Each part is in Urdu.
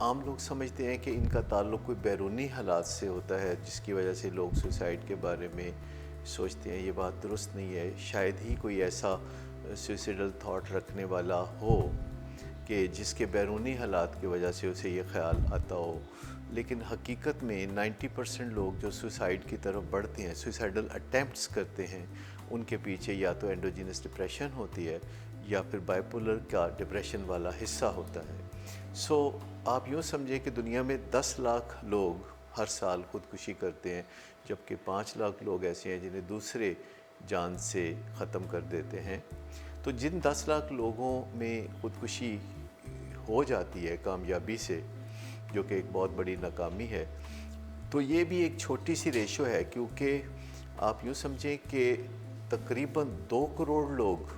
عام لوگ سمجھتے ہیں کہ ان کا تعلق کوئی بیرونی حالات سے ہوتا ہے جس کی وجہ سے لوگ سوسائڈ کے بارے میں سوچتے ہیں. یہ بات درست نہیں ہے. شاید ہی کوئی ایسا سوئسائڈل تھاٹ رکھنے والا ہو کہ جس کے بیرونی حالات کی وجہ سے اسے یہ خیال آتا ہو. لیکن حقیقت میں 90% لوگ جو سوسائڈ کی طرف بڑھتے ہیں, سوسائڈل اٹیمپٹس کرتے ہیں, ان کے پیچھے یا تو اینڈوجینس ڈپریشن ہوتی ہے یا پھر بائیپولر کا ڈپریشن والا حصہ ہوتا ہے. سو آپ یوں سمجھیں کہ دنیا میں 10 لاکھ لوگ ہر سال خودکشی کرتے ہیں, جبکہ 5 لاکھ لوگ ایسے ہیں جنہیں دوسرے جان سے ختم کر دیتے ہیں. تو جن 10 لاکھ لوگوں میں خودکشی ہو جاتی ہے کامیابی سے, جو کہ ایک بہت بڑی ناکامی ہے, تو یہ بھی ایک چھوٹی سی ریشو ہے, کیونکہ آپ یوں سمجھیں کہ تقریباً 2 کروڑ لوگ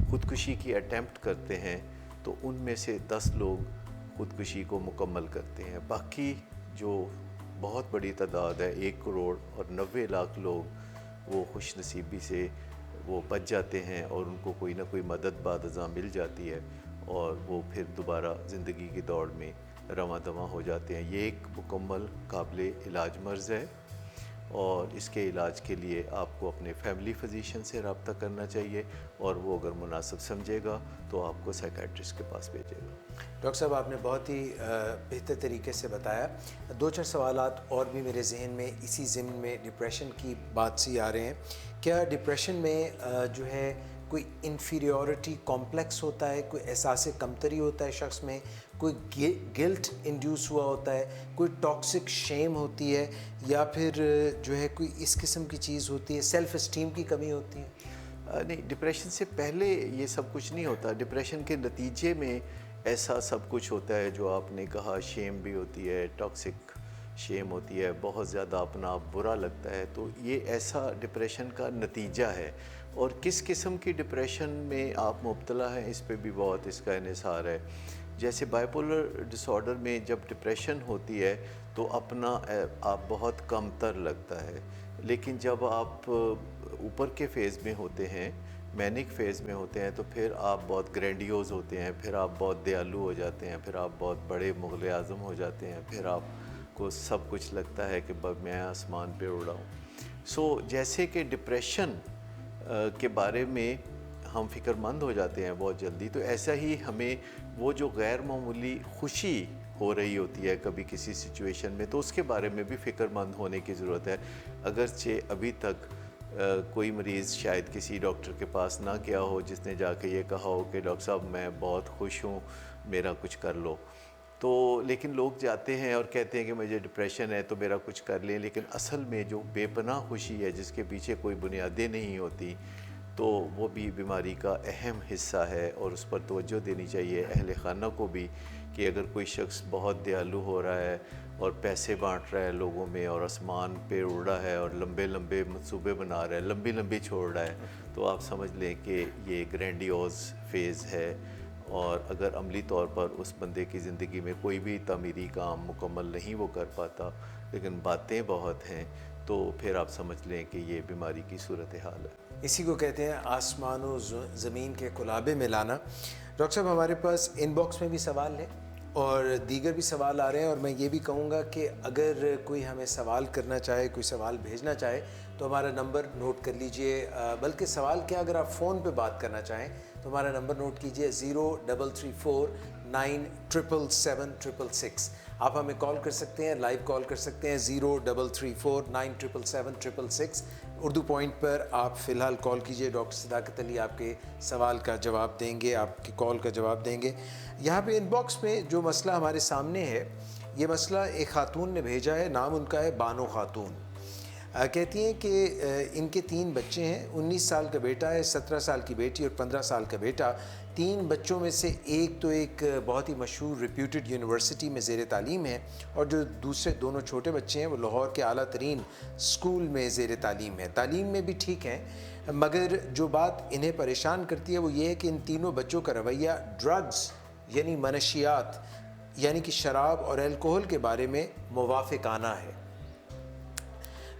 خودکشی کی اٹیمپٹ کرتے ہیں, تو ان میں سے 10 لوگ خودکشی کو مکمل کرتے ہیں. باقی جو بہت بڑی تعداد ہے 1 کروڑ اور 90 لاکھ لوگ, وہ خوش نصیبی سے وہ بچ جاتے ہیں اور ان کو کوئی نہ کوئی مدد بعد ازاں مل جاتی ہے اور وہ پھر دوبارہ زندگی کی دوڑ میں رواں دواں ہو جاتے ہیں. یہ ایک مکمل قابل علاج مرض ہے, اور اس کے علاج کے لیے آپ کو اپنے فیملی فزیشین سے رابطہ کرنا چاہیے, اور وہ اگر مناسب سمجھے گا تو آپ کو سائیکیٹرسٹ کے پاس بھیجے گا. ڈاکٹر صاحب آپ نے بہت ہی بہتر طریقے سے بتایا. 2-4 سوالات اور بھی میرے ذہن میں اسی ضمن میں ڈپریشن کی بات سے آ رہے ہیں. کیا ڈپریشن میں جو ہے کوئی انفیریورٹی کمپلیکس ہوتا ہے, کوئی احساس کمتری ہوتا ہے شخص میں, کوئی گلٹ انڈیوس ہوا ہوتا ہے, کوئی ٹاکسک شیم ہوتی ہے, یا پھر جو ہے کوئی اس قسم کی چیز ہوتی ہے, سیلف اسٹیم کی کمی ہوتی ہے؟ نہیں, ڈپریشن سے پہلے یہ سب کچھ نہیں ہوتا. ڈپریشن کے نتیجے میں ایسا سب کچھ ہوتا ہے جو آپ نے کہا. شیم بھی ہوتی ہے, ٹاکسک شیم ہوتی ہے, بہت زیادہ اپنا آپ برا لگتا ہے. تو یہ ایسا ڈپریشن کا نتیجہ ہے. اور کس قسم کی ڈپریشن میں آپ مبتلا ہیں اس پہ بھی بہت اس کا انحصار ہے. جیسے بائیپولر ڈس آرڈر میں جب ڈپریشن ہوتی ہے تو اپنا آپ بہت کم تر لگتا ہے, لیکن جب آپ اوپر کے فیز میں ہوتے ہیں, مینک فیز میں ہوتے ہیں, تو پھر آپ بہت گرینڈیوز ہوتے ہیں, پھر آپ بہت دیالو ہو جاتے ہیں, پھر آپ بہت بڑے مغل اعظم ہو جاتے ہیں, پھر آپ کو سب کچھ لگتا ہے کہ میں آسمان پہ اڑ رہا ہوں. سو جیسے کہ ڈپریشن کے بارے میں ہم فکر مند ہو جاتے ہیں بہت جلدی, تو ایسا ہی ہمیں وہ جو غیر معمولی خوشی ہو رہی ہوتی ہے کبھی کسی سچویشن میں, تو اس کے بارے میں بھی فکر مند ہونے کی ضرورت ہے. اگرچہ ابھی تک کوئی مریض شاید کسی ڈاکٹر کے پاس نہ گیا ہو جس نے جا کے یہ کہا ہو کہ ڈاکٹر صاحب میں بہت خوش ہوں, میرا کچھ کر لو. تو لیکن لوگ جاتے ہیں اور کہتے ہیں کہ مجھے ڈپریشن ہے تو میرا کچھ کر لیں, لیکن اصل میں جو بے پناہ خوشی ہے جس کے پیچھے کوئی بنیادیں نہیں ہوتی, تو وہ بھی بیماری کا اہم حصہ ہے. اور اس پر توجہ دینی چاہیے اہل خانہ کو بھی, کہ اگر کوئی شخص بہت دیالو ہو رہا ہے اور پیسے بانٹ رہا ہے لوگوں میں, اور آسمان پہ اڑ رہا ہے, اور لمبے لمبے منصوبے بنا رہا ہے, لمبی لمبی چھوڑ رہا ہے, تو آپ سمجھ لیں کہ یہ گرینڈیوز فیز ہے. اور اگر عملی طور پر اس بندے کی زندگی میں کوئی بھی تعمیری کام مکمل نہیں وہ کر پاتا, لیکن باتیں بہت ہیں, تو پھر آپ سمجھ لیں کہ یہ بیماری کی صورتحال ہے. اسی کو کہتے ہیں آسمان و زمین کے کلابے میں لانا. ڈاکٹر صاحب ہمارے پاس ان باکس میں بھی سوال ہے اور دیگر بھی سوال آ رہے ہیں, اور میں یہ بھی کہوں گا کہ اگر کوئی ہمیں سوال کرنا چاہے, کوئی سوال بھیجنا چاہے, تو ہمارا نمبر نوٹ کر لیجئے. بلکہ سوال کیا, اگر آپ فون پہ بات کرنا چاہیں تو ہمارا نمبر نوٹ کیجئے 0334 9777666. آپ ہمیں کال کر سکتے ہیں, لائیو کال کر سکتے ہیں 0334 9777666. اردو پوائنٹ پر آپ فی الحال کال کیجئے, ڈاکٹر صداقت علی آپ کے سوال کا جواب دیں گے, آپ کی کال کا جواب دیں گے. یہاں پہ ان باکس میں جو مسئلہ ہمارے سامنے ہے, یہ مسئلہ ایک خاتون نے بھیجا ہے, نام ان کا ہے بانو خاتون. کہتی ہیں کہ ان کے 3 بچے ہیں, 19 سال کا بیٹا ہے, 17 سال کی بیٹی اور 15 سال کا بیٹا. 3 بچوں میں سے ایک بہت ہی مشہور ریپیوٹڈ یونیورسٹی میں زیر تعلیم ہے, اور جو دوسرے دونوں چھوٹے بچے ہیں وہ لاہور کے اعلیٰ ترین اسکول میں زیر تعلیم ہے. تعلیم میں بھی ٹھیک ہیں, مگر جو بات انہیں پریشان کرتی ہے وہ یہ ہے کہ ان تینوں بچوں کا رویہ ڈرگز یعنی منشیات یعنی کہ شراب اور الکوہل کے بارے میں موافقانہ ہے.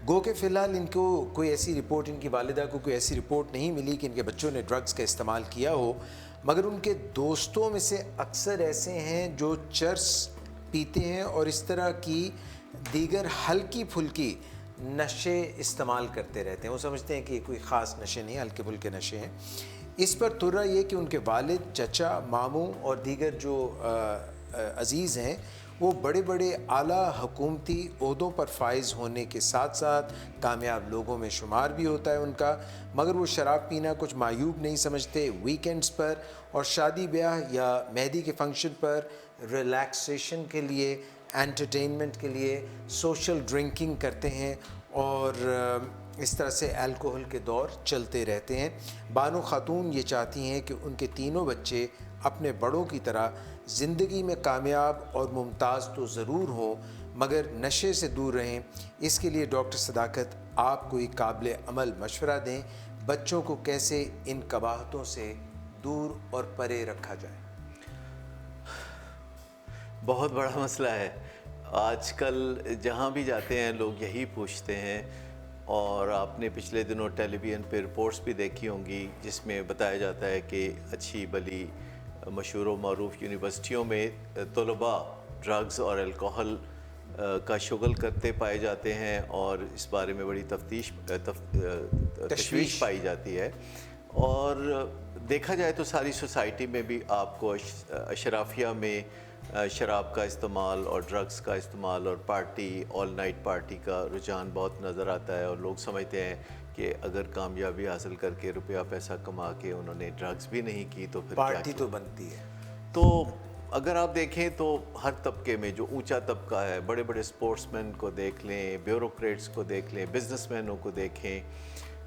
گو کہ فی الحال ان کو کوئی ایسی رپورٹ, ان کی والدہ کو کوئی ایسی رپورٹ نہیں ملی کہ ان کے بچوں نے ڈرگز کا استعمال کیا ہو, مگر ان کے دوستوں میں سے اکثر ایسے ہیں جو چرس پیتے ہیں اور اس طرح کی دیگر ہلکی پھلکی نشے استعمال کرتے رہتے ہیں. وہ سمجھتے ہیں کہ یہ کوئی خاص نشے نہیں، ہلکے پھلکے نشے ہیں. اس پر ترا یہ کہ ان کے والد، چچا، ماموں اور دیگر جو عزیز ہیں وہ بڑے بڑے اعلیٰ حکومتی عہدوں پر فائز ہونے کے ساتھ ساتھ کامیاب لوگوں میں شمار بھی ہوتا ہے ان کا، مگر وہ شراب پینا کچھ معیوب نہیں سمجھتے. ویکینڈز پر اور شادی بیاہ یا مہندی کے فنکشن پر ریلیکسیشن کے لیے، انٹرٹینمنٹ کے لیے سوشل ڈرنکنگ کرتے ہیں اور اس طرح سے الکوہل کے دور چلتے رہتے ہیں. بانو خاتون یہ چاہتی ہیں کہ ان کے تینوں بچے اپنے بڑوں کی طرح زندگی میں کامیاب اور ممتاز تو ضرور ہوں مگر نشے سے دور رہیں. اس کے لیے ڈاکٹر صداقت آپ کوئی قابل عمل مشورہ دیں، بچوں کو کیسے ان قباحتوں سے دور اور پرے رکھا جائے. بہت بڑا مسئلہ ہے. آج کل جہاں بھی جاتے ہیں لوگ یہی پوچھتے ہیں، اور آپ نے پچھلے دنوں ٹیلی ویژن پہ رپورٹس بھی دیکھی ہوں گی جس میں بتایا جاتا ہے کہ اچھی بلی مشہور و معروف یونیورسٹیوں میں طلباء ڈرگز اور الکوہل کا شغل کرتے پائے جاتے ہیں، اور اس بارے میں بڑی تشویش پائی جاتی ہے. اور دیکھا جائے تو ساری سوسائٹی میں بھی آپ کو اشرافیہ میں شراب کا استعمال اور ڈرگز کا استعمال اور پارٹی، آل نائٹ پارٹی کا رجحان بہت نظر آتا ہے. اور لوگ سمجھتے ہیں کہ اگر کامیابی حاصل کر کے روپیہ پیسہ کما کے انہوں نے ڈرگز بھی نہیں کی تو پھر پارٹی تو بنتی ہے. تو اگر آپ دیکھیں تو ہر طبقے میں جو اونچا طبقہ ہے، بڑے بڑے سپورٹس مین کو دیکھ لیں، بیوروکریٹس کو دیکھ لیں، بزنس مینوں کو دیکھیں،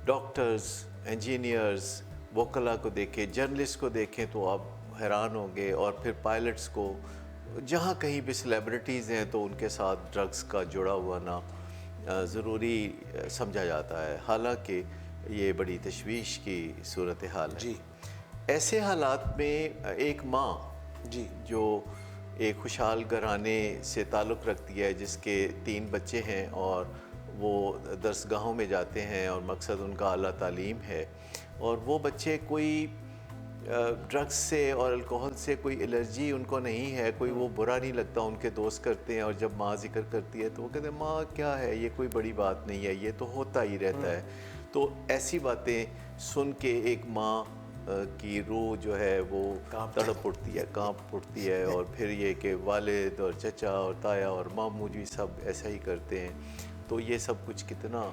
ڈاکٹرز، انجینئرز، وکلاء کو دیکھیں، جرنلسٹ کو دیکھیں تو آپ حیران ہوں گے. اور پھر پائلٹس کو، جہاں کہیں بھی سیلیبریٹیز ہیں تو ان کے ساتھ ڈرگز کا جڑا ہوا نا ضروری سمجھا جاتا ہے، حالانکہ یہ بڑی تشویش کی صورتحال ہے. جی. ایسے حالات میں ایک ماں جی. جو ایک خوشحال گھرانے سے تعلق رکھتی ہے، جس کے 3 بچے ہیں اور وہ درسگاہوں میں جاتے ہیں اور مقصد ان کا اعلیٰ تعلیم ہے، اور وہ بچے کوئی ڈرگس سے اور الکوہل سے کوئی الرجی ان کو نہیں ہے، کوئی وہ برا نہیں لگتا، ان کے دوست کرتے ہیں، اور جب ماں ذکر کرتی ہے تو وہ کہتے ہیں ماں کیا ہے، یہ کوئی بڑی بات نہیں ہے، یہ تو ہوتا ہی رہتا ہے. تو ایسی باتیں سن کے ایک ماں کی روح جو ہے وہ تڑپ اٹھتی ہے، کانپ اٹھتی ہے. اور پھر یہ کہ والد اور چچا اور تایا اور ماموں جی سب ایسا ہی کرتے ہیں، تو یہ سب کچھ کتنا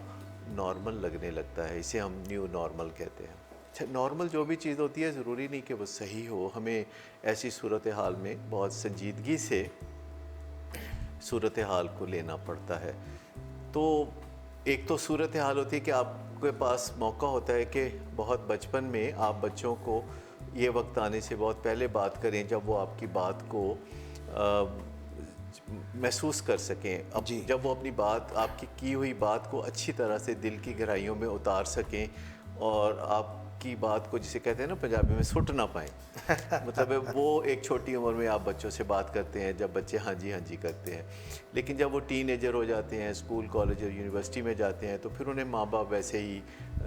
نارمل لگنے لگتا ہے. اسے ہم نیو نارمل کہتے ہیں. اچھا، نارمل جو بھی چیز ہوتی ہے ضروری نہیں کہ وہ صحیح ہو. ہمیں ایسی صورتحال میں بہت سنجیدگی سے صورتحال کو لینا پڑتا ہے. تو ایک تو صورتحال ہوتی ہے کہ آپ کے پاس موقع ہوتا ہے کہ بہت بچپن میں آپ بچوں کو یہ وقت آنے سے بہت پہلے بات کریں جب وہ آپ کی بات کو محسوس کر سکیں. اب جب وہ اپنی بات، آپ کی ہوئی بات کو اچھی طرح سے دل کی گہرائیوں میں اتار سکیں اور آپ کی بات کو، جسے کہتے ہیں نا پنجابی میں، سٹ نہ پائیں. مطلب وہ ایک چھوٹی عمر میں آپ بچوں سے بات کرتے ہیں جب بچے ہاں جی کرتے ہیں، لیکن جب وہ ٹین ایجر ہو جاتے ہیں، اسکول کالج اور یونیورسٹی میں جاتے ہیں، تو پھر انہیں ماں باپ ویسے ہی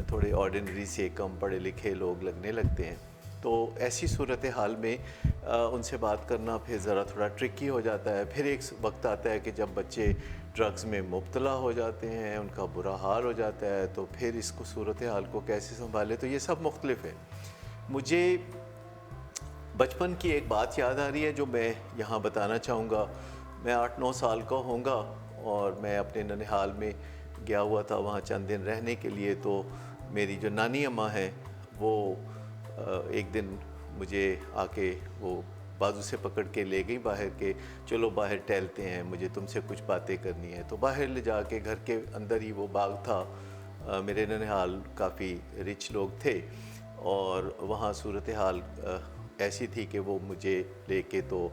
تھوڑے آرڈینری سے کم پڑھے لکھے لوگ لگنے لگتے ہیں. تو ایسی صورتحال میں ان سے بات کرنا پھر ذرا تھوڑا ٹرکی ہو جاتا ہے. پھر ایک وقت آتا ہے کہ جب بچے ڈرگز میں مبتلا ہو جاتے ہیں، ان کا برا حال ہو جاتا ہے، تو پھر اس کو صورتحال کو کیسے سنبھالے. تو یہ سب مختلف ہے. مجھے بچپن کی ایک بات یاد آ رہی ہے جو میں یہاں بتانا چاہوں گا. میں 8-9 سال کا ہوں گا اور میں اپنے ننہال میں گیا ہوا تھا وہاں چند دن رہنے کے لیے. تو میری جو نانی اماں ہیں وہ ایک دن مجھے آ کے وہ بازو سے پکڑ کے لے گئی باہر، کے چلو باہر ٹہلتے ہیں، مجھے تم سے کچھ باتیں کرنی ہے. تو باہر لے جا کے، گھر کے اندر ہی وہ باغ تھا. میرے ننہال کافی رچ لوگ تھے اور وہاں صورتحال ایسی تھی کہ وہ مجھے لے کے تو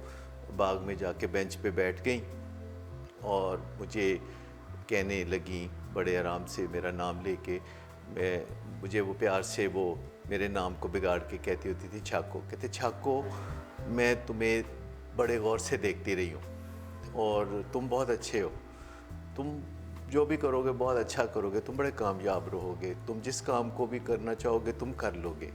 باغ میں جا کے بینچ پہ بیٹھ گئیں اور مجھے کہنے لگیں بڑے آرام سے میرا نام لے کے. مجھے وہ پیار سے وہ میرے نام کو بگاڑ کے کہتی ہوتی تھی چھاکو. کہتے چھاکو، میں تمہیں بڑے غور سے دیکھتی رہی ہوں اور تم بہت اچھے ہو، تم جو بھی کرو گے بہت اچھا کرو گے، تم بڑے کامیاب رہو گے، تم جس کام کو بھی کرنا چاہو گے تم کر لو گے.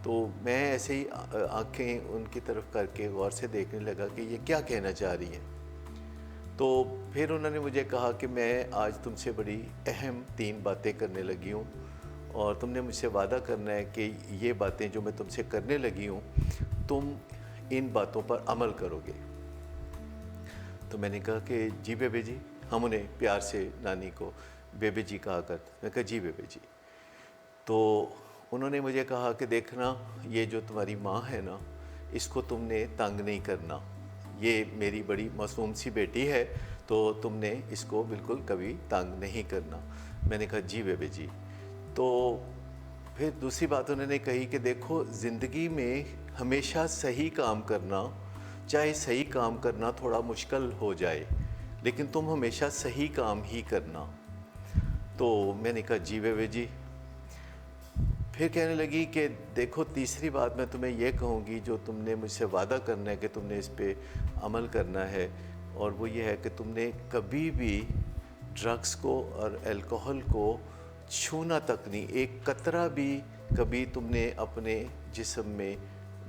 تو میں ایسے ہی آنکھیں ان کی طرف کر کے غور سے دیکھنے لگا کہ یہ کیا کہنا چاہ رہی ہیں. تو پھر انہوں نے مجھے کہا کہ میں آج تم سے بڑی اہم 3 باتیں کرنے لگی ہوں اور تم نے مجھ سے وعدہ کرنا ہے کہ یہ باتیں جو میں تم سے کرنے لگی ہوں تم ان باتوں پر عمل کرو گے. تو میں نے کہا کہ جی بیبے جی. ہم انہیں پیار سے نانی کو بیبے جی کہا کرتے. میں کہا جی بیبے جی. تو انہوں نے مجھے کہا کہ دیکھنا یہ جو تمہاری ماں ہے نا اس کو تم نے تنگ نہیں کرنا. یہ میری بڑی معصوم سی بیٹی ہے تو تم نے اس کو بالکل کبھی تنگ نہیں کرنا. میں نے کہا جی بیبے جی. تو پھر دوسری بات انہوں نے کہی کہ دیکھو زندگی میں ہمیشہ صحیح کام کرنا، چاہے صحیح کام کرنا تھوڑا مشکل ہو جائے لیکن تم ہمیشہ صحیح کام ہی کرنا. تو میں نے کہا جی بیبے جی. پھر کہنے لگی کہ دیکھو تیسری بات میں تمہیں یہ کہوں گی جو تم نے مجھ سے وعدہ کرنا ہے کہ تم نے اس پہ عمل کرنا ہے، اور وہ یہ ہے کہ تم نے کبھی بھی ڈرگس کو اور الکوہل کو چھونا تک نہیں، ایک قطرہ بھی کبھی تم نے اپنے جسم میں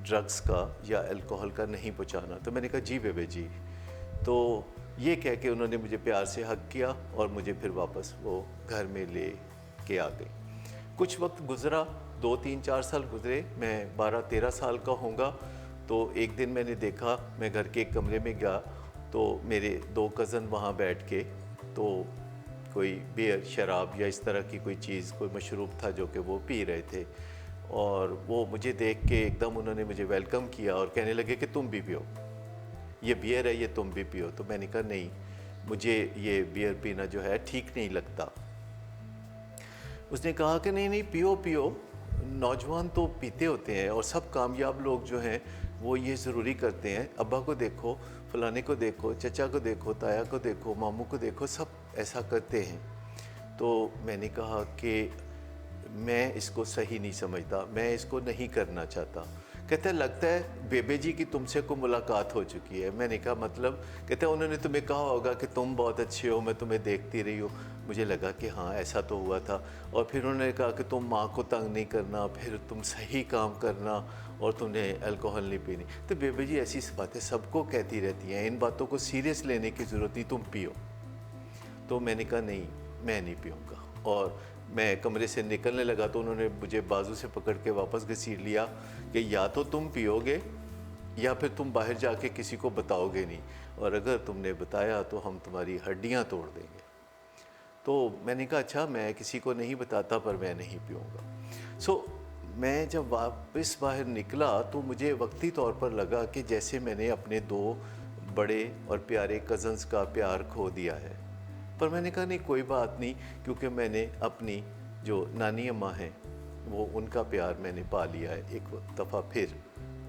ڈرگس کا یا الکوہل کا نہیں پہنچانا. تو میں نے کہا جی بیبے جی. تو یہ کہہ کے انہوں نے مجھے پیار سے ہگ کیا اور مجھے پھر واپس وہ گھر میں لے کے آ گئی. کچھ وقت گزرا، 2 3 4 سال گزرے، میں 12 13 سال کا ہوں گا. تو ایک دن میں نے دیکھا، میں گھر کے ایک کمرے میں گیا تو میرے 2 کزن وہاں بیٹھ کے تو کوئی بیئر شراب یا اس طرح کی کوئی چیز، کوئی مشروب تھا جو کہ وہ پی رہے تھے، اور وہ مجھے دیکھ کے ایک دم انہوں نے مجھے ویلکم کیا اور کہنے لگے کہ تم بھی پیو، یہ بیئر ہے، یہ تم بھی پیو. تو میں نے کہا نہیں، مجھے یہ بیئر پینا جو ہے ٹھیک نہیں لگتا. اس نے کہا کہ نہیں نہیں پیو پیو، نوجوان تو پیتے ہوتے ہیں اور سب کامیاب لوگ جو ہیں وہ یہ ضروری کرتے ہیں. ابا کو دیکھو، فلانے کو دیکھو، چچا کو دیکھو، تایا کو دیکھو، ماموں کو دیکھو، سب ایسا کرتے ہیں. تو میں نے کہا کہ میں اس کو صحیح نہیں سمجھتا، میں اس کو نہیں کرنا چاہتا. کہتا ہے لگتا ہے بیبے جی کی تم سے کوئی ملاقات ہو چکی ہے. میں نے کہا مطلب؟ کہتا ہے انہوں نے تمہیں کہا ہوگا کہ تم بہت اچھے ہو، میں تمہیں دیکھتی رہی ہوں. مجھے لگا کہ ہاں ایسا تو ہوا تھا. اور پھر انہوں نے کہا کہ تم ماں کو تنگ نہیں کرنا، پھر تم صحیح کام کرنا، اور تم نے الکوہل نہیں پینی. تو بیبے جی ایسی باتیں سب کو کہتی رہتی ہیں، ان باتوں کو سیریس لینے کی ضرورت نہیں، تم پیو. تو میں نے کہا نہیں میں نہیں پیوں گا. اور میں کمرے سے نکلنے لگا تو انہوں نے مجھے بازو سے پکڑ کے واپس گھسیٹ لیا کہ یا تو تم پیو گے یا پھر تم باہر جا کے کسی کو بتاؤ گے نہیں، اور اگر تم نے بتایا تو ہم تمہاری ہڈیاں توڑ دیں گے. تو میں نے کہا اچھا میں کسی کو نہیں بتاتا پر میں نہیں پیوں گا. میں جب واپس باہر نکلا تو مجھے وقتی طور پر لگا کہ جیسے میں نے اپنے 2 بڑے اور پیارے کزنز کا پیار کھو دیا ہے. پر میں نے کہا نہیں کوئی بات نہیں، کیونکہ میں نے اپنی جو نانی اماں ہیں وہ ان کا پیار میں نے پا لیا ہے ایک دفعہ پھر،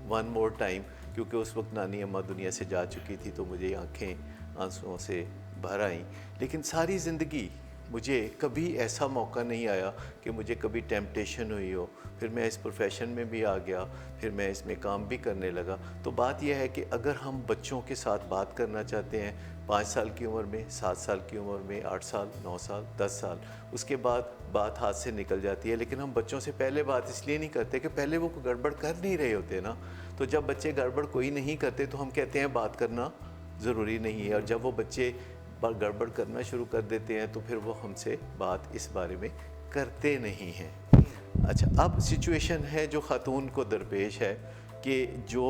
ون مور ٹائم. کیونکہ اس وقت نانی اماں دنیا سے جا چکی تھی تو مجھے آنکھیں آنسوؤں سے بھر آئیں. لیکن ساری زندگی مجھے کبھی ایسا موقع نہیں آیا کہ مجھے کبھی ٹیمپٹیشن ہوئی ہو. پھر میں اس پروفیشن میں بھی آ گیا، پھر میں اس میں کام بھی کرنے لگا. تو بات یہ ہے کہ اگر ہم بچوں کے ساتھ بات کرنا چاہتے ہیں 5 سال کی عمر میں، 7 سال کی عمر میں، 8 سال، 9 سال، 10 سال، اس کے بعد بات ہاتھ سے نکل جاتی ہے. لیکن ہم بچوں سے پہلے بات اس لیے نہیں کرتے کہ پہلے وہ گڑبڑ کر نہیں رہے ہوتے نا. تو جب بچے گڑبڑ کوئی نہیں کرتے تو ہم کہتے ہیں بات کرنا ضروری نہیں ہے، اور جب وہ بچے گڑبڑ کرنا شروع کر دیتے ہیں تو پھر وہ ہم سے بات اس بارے میں کرتے نہیں ہیں. اچھا، اب سچویشن ہے جو خاتون کو درپیش ہے کہ جو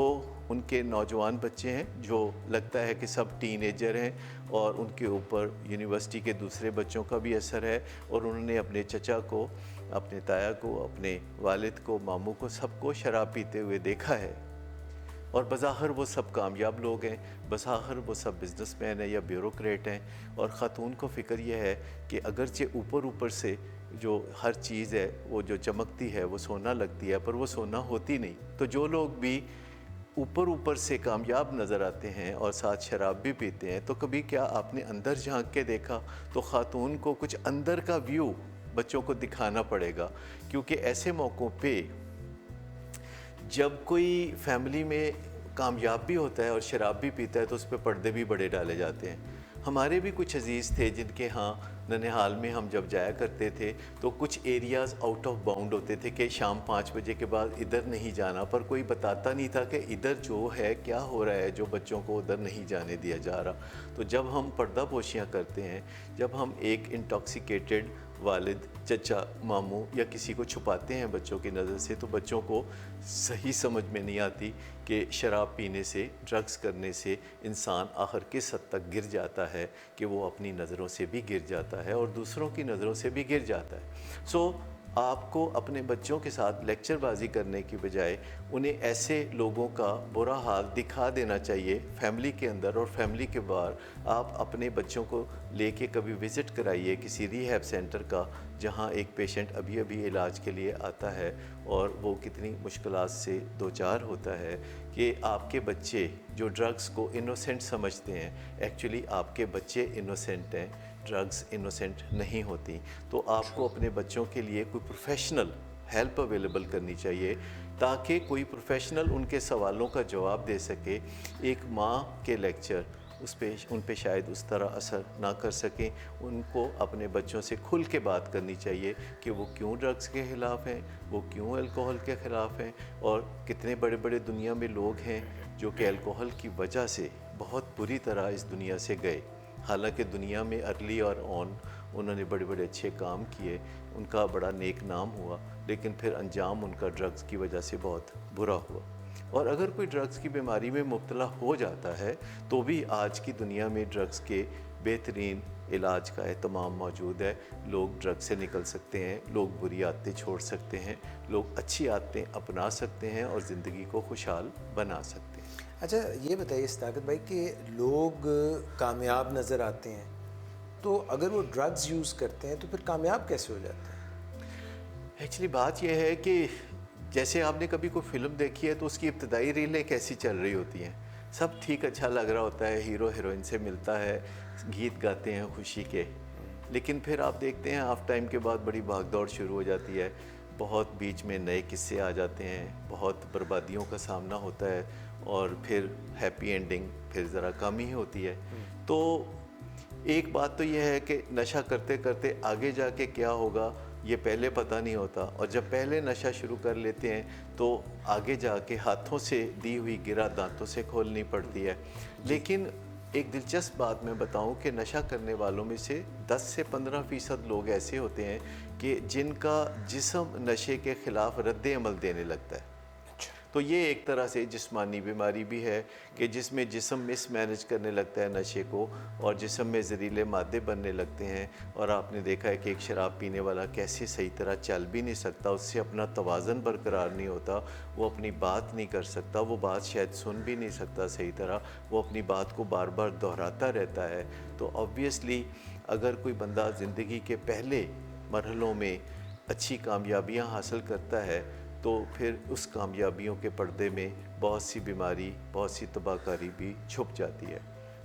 ان کے نوجوان بچے ہیں، جو لگتا ہے کہ سب ٹین ایجر ہیں، اور ان کے اوپر یونیورسٹی کے دوسرے بچوں کا بھی اثر ہے، اور انہوں نے اپنے چچا کو، اپنے تایا کو، اپنے والد کو، ماموں کو، سب کو شراب پیتے ہوئے دیکھا ہے. اور بظاہر وہ سب کامیاب لوگ ہیں، بظاہر وہ سب بزنس مین ہیں یا بیوروکریٹ ہیں، اور خاتون کو فکر یہ ہے کہ اگرچہ اوپر سے جو ہر چیز ہے وہ جو چمکتی ہے وہ سونا لگتی ہے، پر وہ سونا ہوتی نہیں. تو جو لوگ بھی اوپر سے کامیاب نظر آتے ہیں اور ساتھ شراب بھی پیتے ہیں، تو کبھی کیا آپ نے اندر جھانک کے دیکھا؟ تو خاتون کو کچھ اندر کا ویو بچوں کو دکھانا پڑے گا، کیونکہ ایسے موقعوں پہ جب کوئی فیملی میں کامیاب بھی ہوتا ہے اور شراب بھی پیتا ہے تو اس پہ پردے بھی بڑے ڈالے جاتے ہیں. ہمارے بھی کچھ عزیز تھے جن کے ہاں ننہال میں ہم جب جایا کرتے تھے تو کچھ ایریاز آؤٹ آف باؤنڈ ہوتے تھے کہ شام 5 بجے کے بعد ادھر نہیں جانا، پر کوئی بتاتا نہیں تھا کہ ادھر جو ہے کیا ہو رہا ہے جو بچوں کو ادھر نہیں جانے دیا جا رہا. تو جب ہم پردہ پوشیاں کرتے ہیں، جب ہم ایک انٹاکسیکیٹڈ والد، چچا، ماموں یا کسی کو چھپاتے ہیں بچوں کی نظر سے، تو بچوں کو صحیح سمجھ میں نہیں آتی کہ شراب پینے سے، ڈرگس کرنے سے انسان آخر کس حد تک گر جاتا ہے کہ وہ اپنی نظروں سے بھی گر جاتا ہے اور دوسروں کی نظروں سے بھی گر جاتا ہے. سو آپ کو اپنے بچوں کے ساتھ لیکچر بازی کرنے کی بجائے انہیں ایسے لوگوں کا برا حال دکھا دینا چاہیے فیملی کے اندر اور فیملی کے باہر. آپ اپنے بچوں کو لے کے کبھی وزٹ کرائیے کسی ریہیب سینٹر کا، جہاں ایک پیشنٹ ابھی ابھی علاج کے لیے آتا ہے اور وہ کتنی مشکلات سے دوچار ہوتا ہے کہ آپ کے بچے جو ڈرگس کو انوسینٹ سمجھتے ہیں، ایکچولی آپ کے بچے انوسینٹ ہیں، ڈرگس انوسینٹ نہیں ہوتی. تو آپ کو اپنے بچوں کے لیے کوئی پروفیشنل ہیلپ اویلیبل کرنی چاہیے تاکہ کوئی پروفیشنل ان کے سوالوں کا جواب دے سکے. ایک ماں کے لیکچر ان پہ شاید اس طرح اثر نہ کر سکیں. ان کو اپنے بچوں سے کھل کے بات کرنی چاہیے کہ وہ کیوں ڈرگس کے خلاف ہیں، وہ کیوں الکوہل کے خلاف ہیں، اور کتنے بڑے بڑے دنیا میں لوگ ہیں جو کہ الکوہل کی وجہ سے بہت بری طرح اس دنیا سے گئے. حالانکہ دنیا میں ارلی اور انہوں نے بڑے بڑے اچھے کام کیے، ان کا بڑا نیک نام ہوا، لیکن پھر انجام ان کا ڈرگس کی وجہ سے بہت برا ہوا. اور اگر کوئی ڈرگس کی بیماری میں مبتلا ہو جاتا ہے تو بھی آج کی دنیا میں ڈرگس کے بہترین علاج کا اہتمام موجود ہے. لوگ ڈرگ سے نکل سکتے ہیں، لوگ بری عادتیں چھوڑ سکتے ہیں، لوگ اچھی عادتیں اپنا سکتے ہیں اور زندگی کو خوشحال بنا سکتے ہیں. اچھا یہ بتائیے استاقت بھائی کہ لوگ کامیاب نظر آتے ہیں، تو اگر وہ ڈرگز یوز کرتے ہیں تو پھر کامیاب کیسے ہو جاتے ہیں؟ ایکچولی بات یہ ہے کہ جیسے آپ نے کبھی کوئی فلم دیکھی ہے تو اس کی ابتدائی ریلیں کیسی چل رہی ہوتی ہیں، سب ٹھیک اچھا لگ رہا ہوتا ہے، ہیرو ہیروئن سے ملتا ہے، گیت گاتے ہیں خوشی کے، لیکن پھر آپ دیکھتے ہیں ہاف ٹائم کے بعد بڑی بھاگ دوڑ شروع ہو جاتی ہے، بہت بیچ میں نئے قصے آ جاتے ہیں، بہت بربادیوں کا سامنا ہوتا ہے، اور پھر ہیپی اینڈنگ پھر ذرا کم ہی ہوتی ہے. تو ایک بات تو یہ ہے کہ نشہ کرتے کرتے آگے جا کے کیا ہوگا یہ پہلے پتہ نہیں ہوتا، اور جب پہلے نشہ شروع کر لیتے ہیں تو آگے جا کے ہاتھوں سے دی ہوئی گرہ دانتوں سے کھولنی پڑتی ہے. لیکن ایک دلچسپ بات میں بتاؤں کہ نشہ کرنے والوں میں سے 10 سے 15% لوگ ایسے ہوتے ہیں کہ جن کا جسم نشے کے خلاف رد عمل دینے لگتا ہے. تو یہ ایک طرح سے جسمانی بیماری بھی ہے کہ جس میں جسم مس مینج کرنے لگتا ہے نشے کو، اور جسم میں زہریلے مادے بننے لگتے ہیں. اور آپ نے دیکھا ہے کہ ایک شراب پینے والا کیسے صحیح طرح چل بھی نہیں سکتا، اس سے اپنا توازن برقرار نہیں ہوتا، وہ اپنی بات نہیں کر سکتا، وہ بات شاید سن بھی نہیں سکتا صحیح طرح، وہ اپنی بات کو بار بار دہراتا رہتا ہے. تو آبویسلی اگر کوئی بندہ زندگی کے پہلے مرحلوں میں اچھی کامیابیاں حاصل کرتا ہے تو پھر اس کامیابیوں کے پردے میں بہت سی بیماری، بہت سی تباہ کاری بھی چھپ جاتی ہے.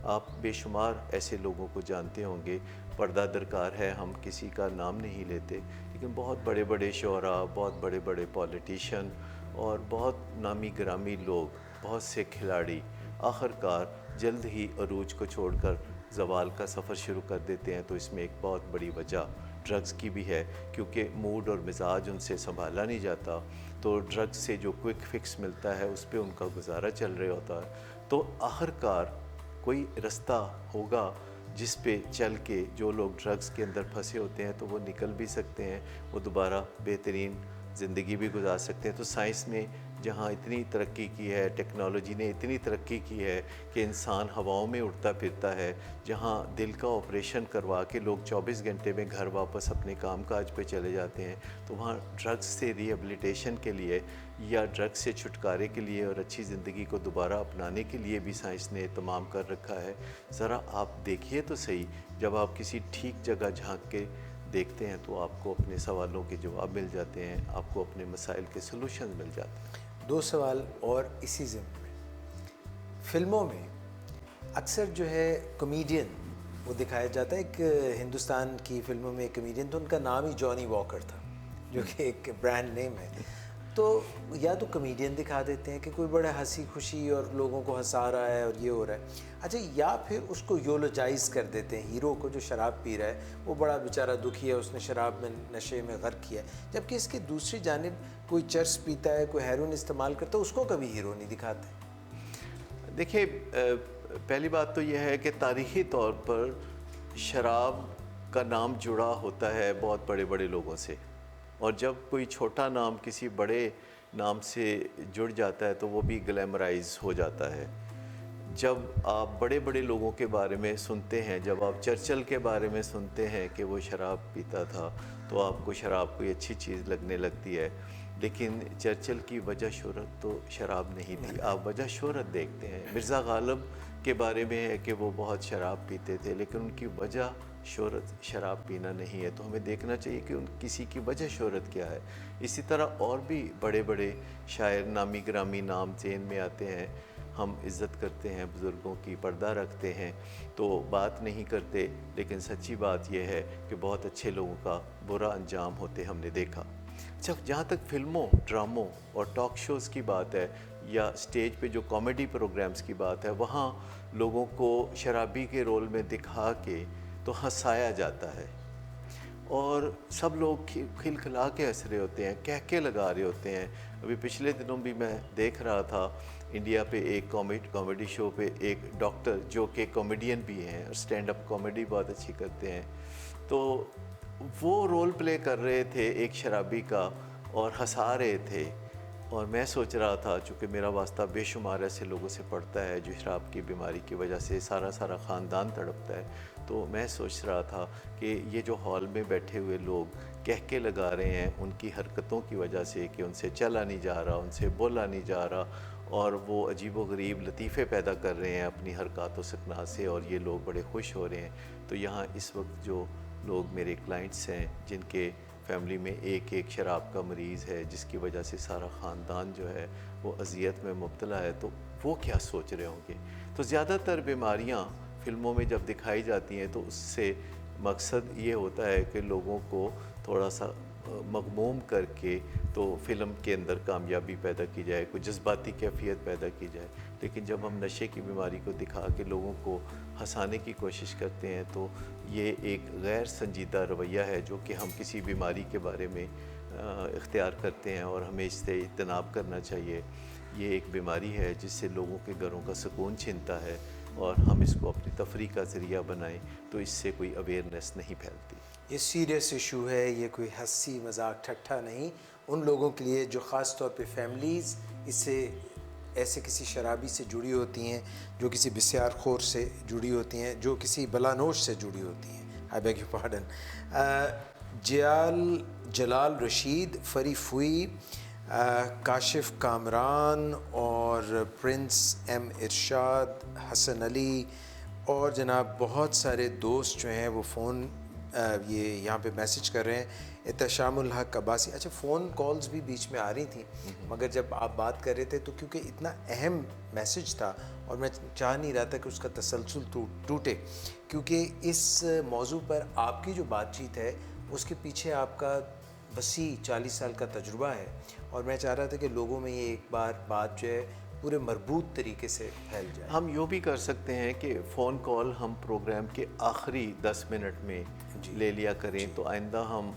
آپ بے شمار ایسے لوگوں کو جانتے ہوں گے، پردہ درکار ہے، ہم کسی کا نام نہیں لیتے، لیکن بہت بڑے بڑے شعراء، بہت بڑے بڑے پولیٹیشین اور بہت نامی گرامی لوگ، بہت سے کھلاڑی آخرکار جلد ہی عروج کو چھوڑ کر زوال کا سفر شروع کر دیتے ہیں. تو اس میں ایک بہت بڑی وجہ ڈرگس کی بھی ہے، کیونکہ موڈ اور مزاج ان سے سنبھالا نہیں جاتا، تو ڈرگس سے جو کوئک فکس ملتا ہے اس پہ ان کا گزارا چل رہا ہوتا ہے. تو آخرکار کوئی رستہ ہوگا جس پہ چل کے جو لوگ ڈرگس کے اندر پھنسے ہوتے ہیں تو وہ نکل بھی سکتے ہیں، وہ دوبارہ بہترین زندگی بھی گزار سکتے ہیں. تو سائنس نے جہاں اتنی ترقی کی ہے، ٹیکنالوجی نے اتنی ترقی کی ہے کہ انسان ہواؤں میں اڑتا پھرتا ہے، جہاں دل کا آپریشن کروا کے لوگ 24 گھنٹے میں گھر واپس اپنے کام کاج پہ چلے جاتے ہیں، تو وہاں ڈرگس سے ریہیبلیٹیشن کے لیے یا ڈرگس سے چھٹکارے کے لیے اور اچھی زندگی کو دوبارہ اپنانے کے لیے بھی سائنس نے اہتمام کر رکھا ہے. ذرا آپ دیکھیے تو صحیح، جب آپ کسی ٹھیک جگہ جھانک کے دیکھتے ہیں تو آپ کو اپنے سوالوں کے جواب مل جاتے ہیں، آپ کو اپنے مسائل کے سلوشن مل جاتے ہیں. 2 سوال اور اسی ضمن میں، فلموں میں اکثر جو ہے کمیڈین وہ دکھایا جاتا ہے. ایک ہندوستان کی فلموں میں ایک کمیڈین تھا، ان کا نام ہی جانی واکر تھا، جو کہ ایک برانڈ نیم ہے. تو یا تو کمیڈین دکھا دیتے ہیں کہ کوئی بڑا ہنسی خوشی اور لوگوں کو ہنسا رہا ہے اور یہ ہو رہا ہے، اچھا، یا پھر اس کو یولوجائز کر دیتے ہیں، ہیرو کو جو شراب پی رہا ہے وہ بڑا بیچارہ دکھی ہے، اس نے شراب میں نشے میں غرق کیا ہے، جبکہ اس کی دوسری جانب کوئی چرس پیتا ہے، کوئی ہیروئن استعمال کرتا ہے، اس کو کبھی ہیرو نہیں دکھاتے۔ دیکھیے پہلی بات تو یہ ہے کہ تاریخی طور پر شراب کا نام جڑا ہوتا ہے بہت بڑے بڑے لوگوں سے، اور جب کوئی چھوٹا نام کسی بڑے نام سے جڑ جاتا ہے تو وہ بھی گلیمرائز ہو جاتا ہے۔ جب آپ بڑے بڑے لوگوں کے بارے میں سنتے ہیں، جب آپ چرچل کے بارے میں سنتے ہیں کہ وہ شراب پیتا تھا، تو آپ کو شراب کوئی اچھی چیز لگنے لگتی ہے، لیکن چرچل کی وجہ شہرت تو شراب نہیں تھی، آپ وجہ شہرت دیکھتے ہیں۔ مرزا غالب کے بارے میں ہے کہ وہ بہت شراب پیتے تھے، لیکن ان کی وجہ شہرت شراب پینا نہیں ہے، تو ہمیں دیکھنا چاہیے کہ کسی کی وجہ شہرت کیا ہے۔ اسی طرح اور بھی بڑے بڑے شاعر نامی گرامی نام ذہن میں آتے ہیں، ہم عزت کرتے ہیں بزرگوں کی، پردہ رکھتے ہیں تو بات نہیں کرتے، لیکن سچی بات یہ ہے کہ بہت اچھے لوگوں کا برا انجام ہوتے ہم نے دیکھا۔ اچھا، جہاں تک فلموں، ڈراموں اور ٹاک شوز کی بات ہے، یا سٹیج پہ جو کامیڈی پروگرامز کی بات ہے، وہاں لوگوں کو شرابی کے رول میں دکھا کے تو ہنسایا جاتا ہے، اور سب لوگ کھلکھلا کے ہنس رہے ہوتے ہیں، کہکے لگا رہے ہوتے ہیں۔ ابھی پچھلے دنوں بھی میں دیکھ رہا تھا انڈیا پہ ایک کامیڈی شو پہ ایک ڈاکٹر جو کہ کامیڈین بھی ہیں اور سٹینڈ اپ کامیڈی بہت اچھی کرتے ہیں، تو وہ رول پلے کر رہے تھے ایک شرابی کا اور ہنسا رہے تھے، اور میں سوچ رہا تھا، چونکہ میرا واسطہ بے شمار ایسے لوگوں سے پڑتا ہے جو شراب کی بیماری کی وجہ سے سارا خاندان تڑپتا ہے، تو میں سوچ رہا تھا کہ یہ جو ہال میں بیٹھے ہوئے لوگ کہکے لگا رہے ہیں ان کی حرکتوں کی وجہ سے، کہ ان سے چلا نہیں جا رہا، ان سے بولا نہیں جا رہا، اور وہ عجیب و غریب لطیفے پیدا کر رہے ہیں اپنی حرکات و سکنات سے، اور یہ لوگ بڑے خوش ہو رہے ہیں۔ تو یہاں اس وقت جو لوگ میرے کلائنٹس ہیں جن کے فیملی میں ایک شراب کا مریض ہے، جس کی وجہ سے سارا خاندان جو ہے وہ اذیت میں مبتلا ہے، تو وہ کیا سوچ رہے ہوں گے؟ تو زیادہ تر بیماریاں فلموں میں جب دکھائی جاتی ہیں تو اس سے مقصد یہ ہوتا ہے کہ لوگوں کو تھوڑا سا مغموم کر کے تو فلم کے اندر کامیابی پیدا کی جائے، کوئی جذباتی کیفیت پیدا کی جائے۔ لیکن جب ہم نشے کی بیماری کو دکھا کے لوگوں کو ہنسانے کی کوشش کرتے ہیں تو یہ ایک غیر سنجیدہ رویہ ہے جو کہ ہم کسی بیماری کے بارے میں اختیار کرتے ہیں، اور ہمیں اس سے اجتناب کرنا چاہیے۔ یہ ایک بیماری ہے جس سے لوگوں کے گھروں کا سکون چھنتا ہے، اور ہم اس کو اپنی تفریح کا ذریعہ بنائیں تو اس سے کوئی اویئرنیس نہیں پھیلتی۔ یہ سیریس ایشو ہے، یہ کوئی ہنسی مذاق ٹھٹھا نہیں، ان لوگوں کے لیے جو خاص طور پہ فیملیز اس سے ایسے کسی شرابی سے جڑی ہوتی ہیں، جو کسی بسیار خور سے جڑی ہوتی ہیں، جو کسی بلانوش سے جڑی ہوتی ہیں۔ آئی بیگ یو پارڈن۔ جلال رشید، فریفوئی، کاشف کامران اور پرنس ایم ارشاد، حسن علی، اور جناب بہت سارے دوست جو ہیں وہ فون یہ یہاں پہ میسج کر رہے ہیں۔ احتشام الحق عباسی، اچھا فون کالز بھی بیچ میں آ رہی تھیں، مگر جب آپ بات کر رہے تھے تو کیونکہ اتنا اہم میسج تھا اور میں چاہ نہیں رہا تھا کہ اس کا تسلسل ٹوٹے، کیونکہ اس موضوع پر آپ کی جو بات چیت ہے اس کے پیچھے آپ کا وسیع 40 سال کا تجربہ ہے، اور میں چاہ رہا تھا کہ لوگوں میں یہ ایک بار بات جو ہے پورے مربوط طریقے سے پھیل جائے۔ ہم یوں بھی کر سکتے ہیں کہ فون کال ہم پروگرام کے آخری 10 منٹ میں لے لیا کریں، تو آئندہ ہم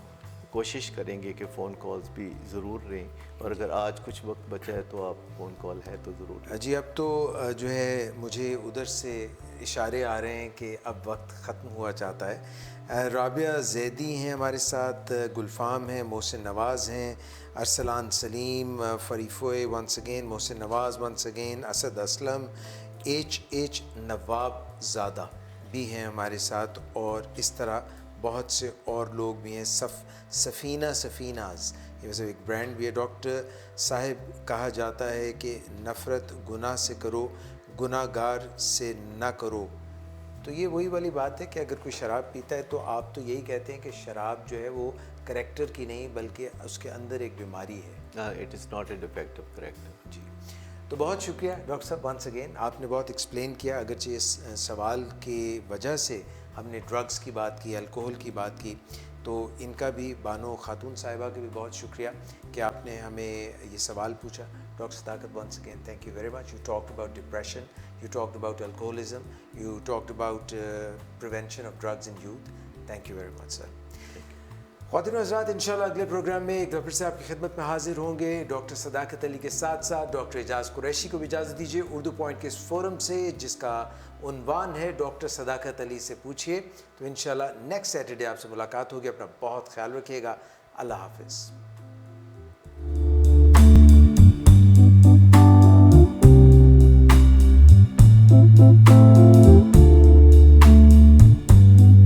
کوشش کریں گے کہ فون کالز بھی ضرور رہیں، اور اگر آج کچھ وقت بچا ہے تو آپ فون کال ہے تو ضرور۔ جی، اب تو جو ہے مجھے ادھر سے اشارے آ رہے ہیں کہ اب وقت ختم ہوا چاہتا ہے۔ رابعہ زیدی ہیں ہمارے ساتھ، گلفام ہیں، محسن نواز ہیں، ارسلان سلیم، فریفوئے once again, Mohsin Nawaz once again, Asad Aslam, ایچ نواب زادہ بھی ہیں ہمارے ساتھ، اور اس طرح بہت سے اور لوگ بھی ہیں۔ سفیناز، یہ ویسے ایک برانڈ بھی ہے۔ ڈاکٹر صاحب کہا جاتا ہے کہ نفرت گناہ سے کرو، گناہ گار سے نہ کرو، تو یہ وہی والی بات ہے کہ اگر کوئی شراب پیتا ہے تو آپ تو یہی کہتے ہیں کہ شراب جو ہے وہ کریکٹر کی نہیں بلکہ اس کے اندر ایک بیماری ہے۔ It is not a defect of character. جی، تو بہت شکریہ ڈاکٹر صاحب ونس اگین، آپ نے بہت ایکسپلین کیا، اگرچہ اس سوال کی وجہ سے ہم نے ڈرگز کی بات کی، الکوہل کی بات کی، تو ان کا بھی بانو خاتون صاحبہ کا بھی بہت شکریہ کہ آپ نے ہمیں یہ سوال پوچھا. ڈاکٹر صداقت once again thank you very much. You talked about depression, you talked about alcoholism, you talked about prevention of drugs in youth. Thank you very much sir. خواتین و حضرات انشاءاللہ اگلے پروگرام میں ایک دفعہ پھر سے آپ کی خدمت میں حاضر ہوں گے ڈاکٹر صداقت علی کے ساتھ ساتھ ڈاکٹر اعجاز قریشی کو بھی اجازت دیجیے اردو پوائنٹ کے اس فورم سے جس کا عنوان ہے ڈاکٹر صداقت علی سے پوچھیے. تو انشاءاللہ نیکسٹ سیٹرڈے آپ سے ملاقات ہوگی. اپنا بہت خیال رکھیے گا. اللہ حافظ.